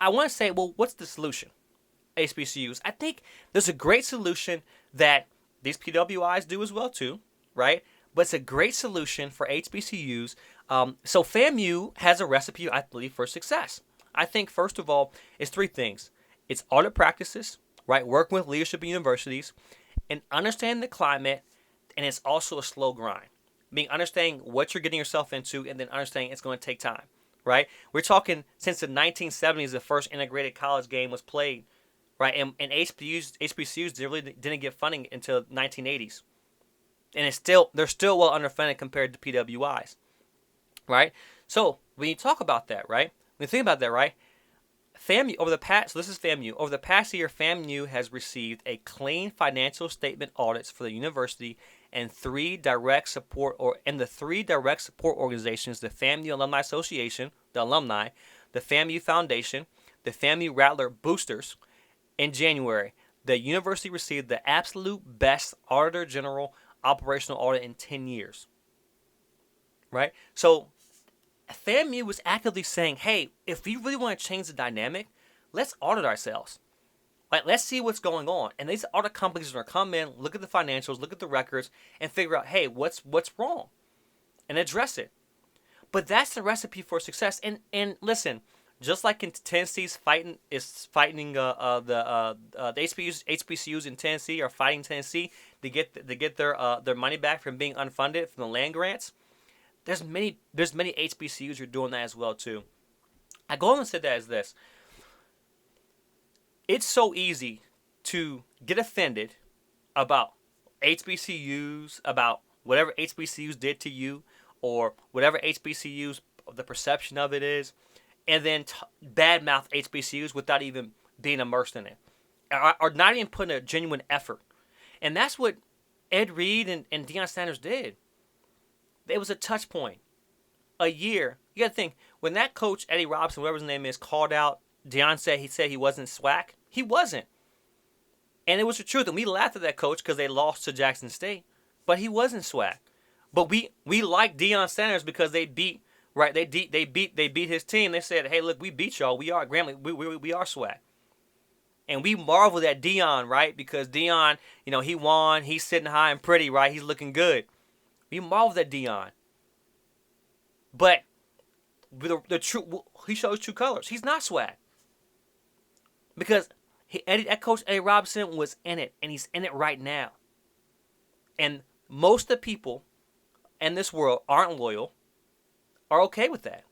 I want to say, well, what's the solution? HBCUs. I think there's a great solution that these PWIs do as well too, right? But it's a great solution for HBCUs. So FAMU has a recipe, I believe, for success. I think first of all, it's three things. It's audit practices, right? Working with leadership in universities, and understanding the climate, and it's also a slow grind. Meaning understanding what you're getting yourself into, and then understanding it's going to take time, right? We're talking since the 1970s, the first integrated college game was played, right? And HBCUs really didn't get funding until 1980s, and they're still well underfunded compared to PWIs, right? So when you talk about that, right? When you think about that, right? FAMU over the past, so this is FAMU. Over the past year, FAMU has received a clean financial statement audits for the university and the three direct support organizations: the FAMU Alumni Association, the alumni, the FAMU Foundation, the FAMU Rattler Boosters. In January, the university received the absolute best Auditor General operational audit in 10 years. Right? So FAMU was actively saying, hey, if we really want to change the dynamic, let's audit ourselves. Like, let's see what's going on. And these audit companies are going to come in, look at the financials, look at the records, and figure out, hey, what's wrong? And address it. But that's the recipe for success. And listen, just like in Tennessee's fighting the HBCUs in Tennessee are fighting Tennessee to get their money back from being unfunded from the land grants. There's many HBCUs who are doing that as well too. I go on and say that as this. It's so easy to get offended about HBCUs, about whatever HBCUs did to you, or whatever HBCUs, the perception of it is, and then badmouth HBCUs without even being immersed in it, or not even putting a genuine effort. And that's what Ed Reed and Deion Sanders did. It was a touch point. A year. You got to think, when that coach, Eddie Robinson, whatever his name is, called out Deion, said he wasn't swag. He wasn't. And it was the truth. And we laughed at that coach because they lost to Jackson State. But he wasn't swag. But we like Deion Sanders because they beat his team. They said, hey, look, we beat y'all. We are Grambling. We are swag. And we marveled at Deion, right? Because Deion, he won. He's sitting high and pretty, right? He's looking good. We marveled at Deion. But the true, he shows true colors. He's not swag. Because that coach Eddie Robinson was in it, and he's in it right now. And most of the people in this world aren't loyal, are okay with that.